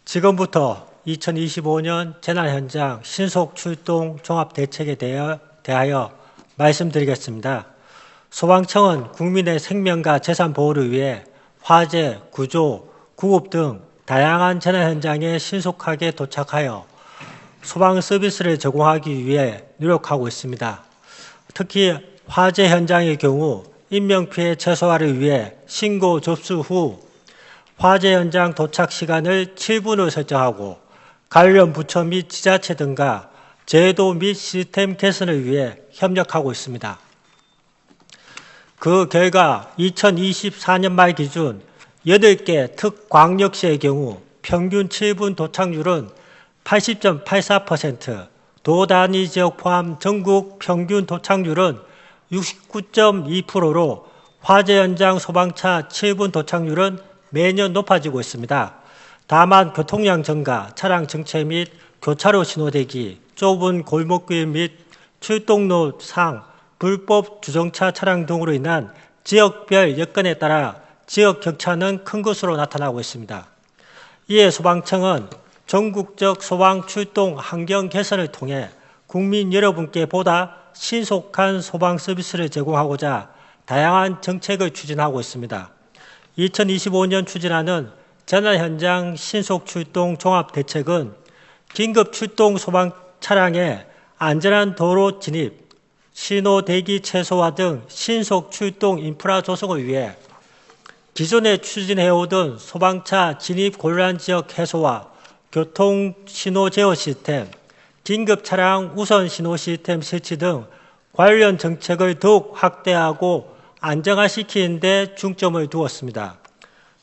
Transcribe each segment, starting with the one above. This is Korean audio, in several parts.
지금부터 2025년 재난 현장 신속 출동 종합 대책에 대하여 말씀드리겠습니다. 소방청은 국민의 생명과 재산 보호를 위해 화재, 구조, 구급 등 다양한 재난 현장에 신속하게 도착하여 소방 서비스를 제공하기 위해 노력하고 있습니다. 특히 화재 현장의 경우 인명피해 최소화를 위해 신고 접수 후 화재 현장 도착 시간을 7분을 설정하고 관련 부처 및 지자체 등과 제도 및 시스템 개선을 위해 협력하고 있습니다. 그 결과 2024년 말 기준 8개 특광역시의 경우 평균 7분 도착률은 80.84%, 도 단위 지역 포함 전국 평균 도착률은 69.2%로 화재 현장 소방차 7분 도착률은 매년 높아지고 있습니다. 다만 교통량 증가, 차량 정체 및 교차로 신호대기, 좁은 골목길 및 출동로 상, 불법 주정차 차량 등으로 인한 지역별 여건에 따라 지역 격차는 큰 것으로 나타나고 있습니다. 이에 소방청은 전국적 소방 출동 환경 개선을 통해 국민 여러분께 보다 신속한 소방 서비스를 제공하고자 다양한 정책을 추진하고 있습니다. 2025년 추진하는 재난 현장 신속 출동 종합 대책은 긴급 출동 소방 차량의 안전한 도로 진입, 신호 대기 최소화 등 신속 출동 인프라 조성을 위해 기존에 추진해오던 소방차 진입 곤란 지역 해소와 교통 신호 제어 시스템, 긴급 차량 우선 신호 시스템 설치 등 관련 정책을 더욱 확대하고 안정화시키는 데 중점을 두었습니다.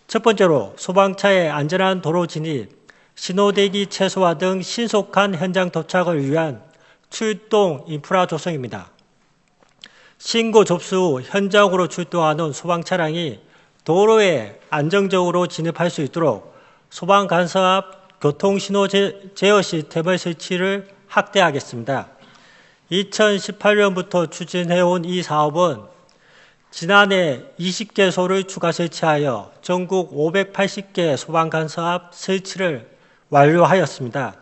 첫 번째로 소방차의 안전한 도로 진입, 신호대기 최소화 등 신속한 현장 도착을 위한 출동 인프라 조성입니다. 신고 접수 후 현장으로 출동하는 소방차량이 도로에 안정적으로 진입할 수 있도록 소방 간섭 앞 교통신호 제어 시스템의 설치를 확대하겠습니다. 2018년부터 추진해온 이 사업은 지난해 20개소를 추가 설치하여 전국 580개 소방 간섭 앞 설치를 완료하였습니다.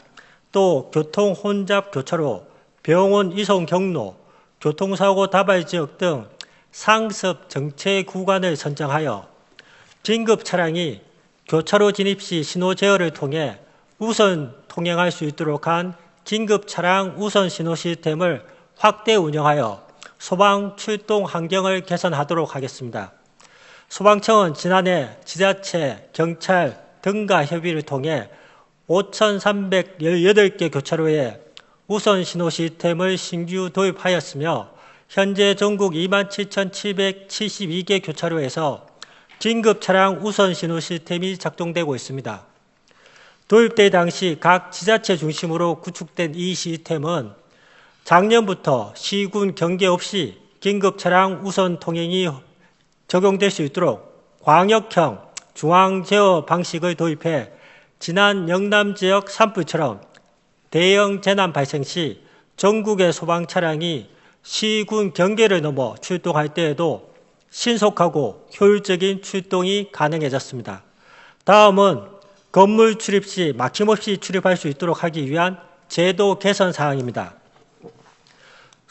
또 교통 혼잡 교차로, 병원 이송 경로, 교통사고 다발 지역 등 상습 정체 구간을 선정하여 긴급 차량이 교차로 진입 시 신호 제어를 통해 우선 통행할 수 있도록 한 긴급 차량 우선 신호 시스템을 확대 운영하여 소방 출동 환경을 개선하도록 하겠습니다. 소방청은 지난해 지자체, 경찰 등과 협의를 통해 5,318개 교차로에 우선 신호 시스템을 신규 도입하였으며 현재 전국 27,772개 교차로에서 긴급 차량 우선 신호 시스템이 작동되고 있습니다. 도입될 당시 각 지자체 중심으로 구축된 이 시스템은 작년부터 시군 경계 없이 긴급 차량 우선 통행이 적용될 수 있도록 광역형 중앙 제어 방식을 도입해 지난 영남 지역 산불처럼 대형 재난 발생 시 전국의 소방 차량이 시군 경계를 넘어 출동할 때에도 신속하고 효율적인 출동이 가능해졌습니다. 다음은 건물 출입 시 막힘없이 출입할 수 있도록 하기 위한 제도 개선 사항입니다.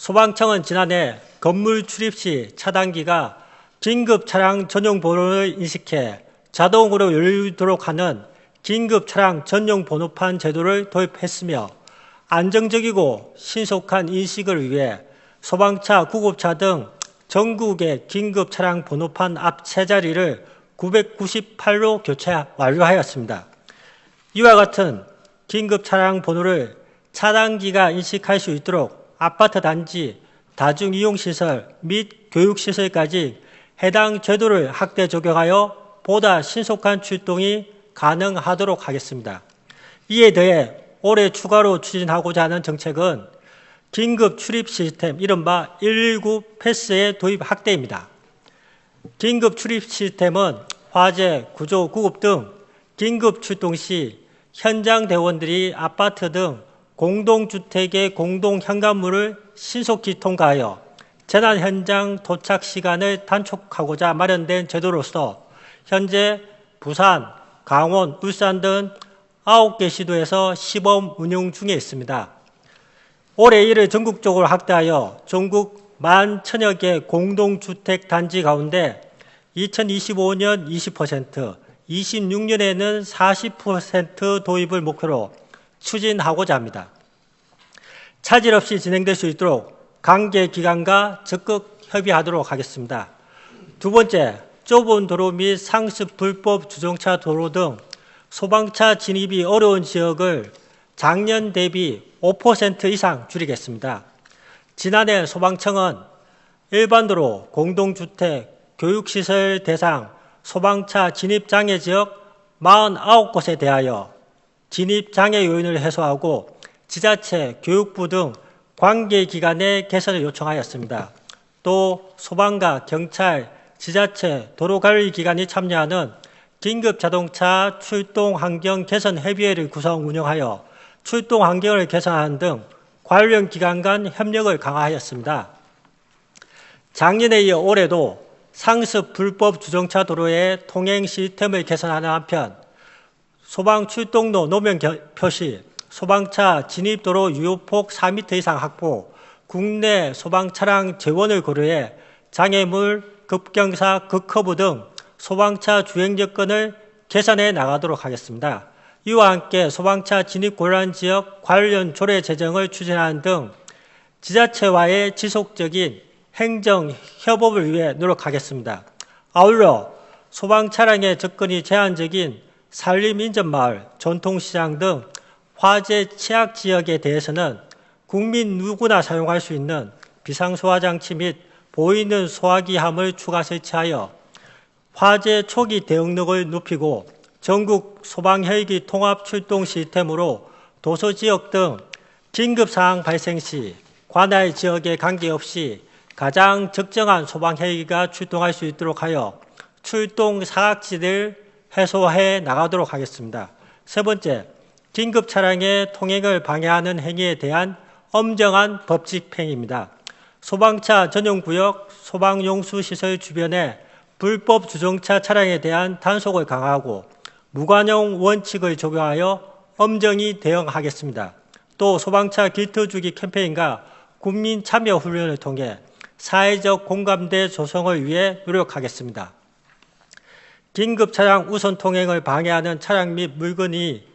소방청은 지난해 건물 출입 시 차단기가 긴급 차량 전용 번호를 인식해 자동으로 열리도록 하는 긴급 차량 전용 번호판 제도를 도입했으며 안정적이고 신속한 인식을 위해 소방차, 구급차 등 전국의 긴급 차량 번호판 앞 세 자리를 998로 교체 완료하였습니다. 이와 같은 긴급 차량 번호를 차단기가 인식할 수 있도록 아파트 단지, 다중이용시설 및 교육시설까지 해당 제도를 확대 적용하여 보다 신속한 출동이 가능하도록 하겠습니다. 이에 더해 올해 추가로 추진하고자 하는 정책은 긴급 출입 시스템, 이른바 119 패스의 도입 확대입니다. 긴급 출입 시스템은 화재, 구조, 구급 등 긴급 출동 시 현장 대원들이 아파트 등 공동주택의 공동 현관문을 신속히 통과하여 재난 현장 도착 시간을 단축하고자 마련된 제도로서 현재 부산, 강원, 울산 등 9개 시도에서 시범 운영 중에 있습니다. 올해 이를 전국적으로 확대하여 전국 11,000여 개 공동주택 단지 가운데 2025년 20%, 26년에는 40% 도입을 목표로 추진하고자 합니다. 차질 없이 진행될 수 있도록 관계기관과 적극 협의하도록 하겠습니다. 두 번째, 좁은 도로 및 상습 불법 주정차 도로 등 소방차 진입이 어려운 지역을 작년 대비 5% 이상 줄이겠습니다. 지난해 소방청은 일반도로, 공동주택, 교육시설 대상 소방차 진입장애 지역 49곳에 대하여 진입장애 요인을 해소하고 지자체, 교육부 등 관계기관의 개선을 요청하였습니다. 또 소방과 경찰, 지자체, 도로관리기관이 참여하는 긴급자동차 출동환경 개선 협의회를 구성 운영하여 출동 환경을 개선하는 등 관련 기관 간 협력을 강화하였습니다. 작년에 이어 올해도 상습 불법 주정차 도로의 통행 시스템을 개선하는 한편 소방 출동로 노면 표시, 소방차 진입도로 유효폭 4m 이상 확보, 국내 소방차량 재원을 고려해 장애물, 급경사, 급커브 등 소방차 주행 여건을 개선해 나가도록 하겠습니다. 이와 함께 소방차 진입 곤란 지역 관련 조례 제정을 추진하는 등 지자체와의 지속적인 행정 협업을 위해 노력하겠습니다. 아울러 소방차량의 접근이 제한적인 산림인접마을, 전통시장 등 화재 취약 지역에 대해서는 국민 누구나 사용할 수 있는 비상소화장치 및 보이는 소화기함을 추가 설치하여 화재 초기 대응력을 높이고 전국 소방헬기 통합 출동 시스템으로 도서지역 등 긴급사항 발생 시 관할 지역에 관계없이 가장 적정한 소방헬기가 출동할 수 있도록 하여 출동 사각지대를 해소해 나가도록 하겠습니다. 세 번째, 긴급 차량의 통행을 방해하는 행위에 대한 엄정한 법칙 행위입니다. 소방차 전용구역, 소방용수시설 주변에 불법 주정차 차량에 대한 단속을 강화하고 무관용 원칙을 적용하여 엄정히 대응하겠습니다. 또 소방차 길터주기 캠페인과 국민 참여 훈련을 통해 사회적 공감대 조성을 위해 노력하겠습니다. 긴급 차량 우선 통행을 방해하는 차량 및 물건이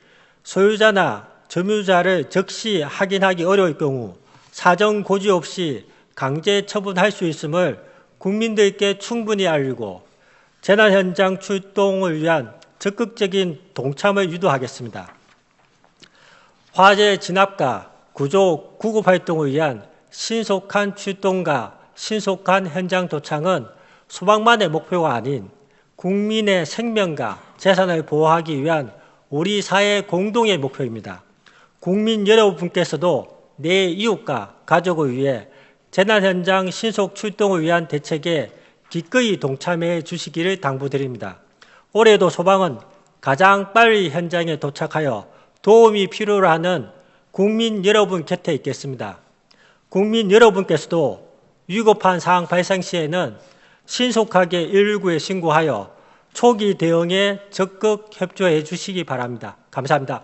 소유자나 점유자를 즉시 확인하기 어려울 경우 사정 고지 없이 강제 처분할 수 있음을 국민들께 충분히 알리고 재난 현장 출동을 위한 적극적인 동참을 유도하겠습니다. 화재 진압과 구조, 구급 활동을 위한 신속한 출동과 신속한 현장 도착은 소방만의 목표가 아닌 국민의 생명과 재산을 보호하기 위한 우리 사회 공동의 목표입니다. 국민 여러분께서도 내 이웃과 가족을 위해 재난 현장 신속 출동을 위한 대책에 기꺼이 동참해 주시기를 당부드립니다. 올해도 소방은 가장 빨리 현장에 도착하여 도움이 필요로 하는 국민 여러분 곁에 있겠습니다. 국민 여러분께서도 위급한 상황 발생 시에는 신속하게 119에 신고하여 초기 대응에 적극 협조해 주시기 바랍니다. 감사합니다.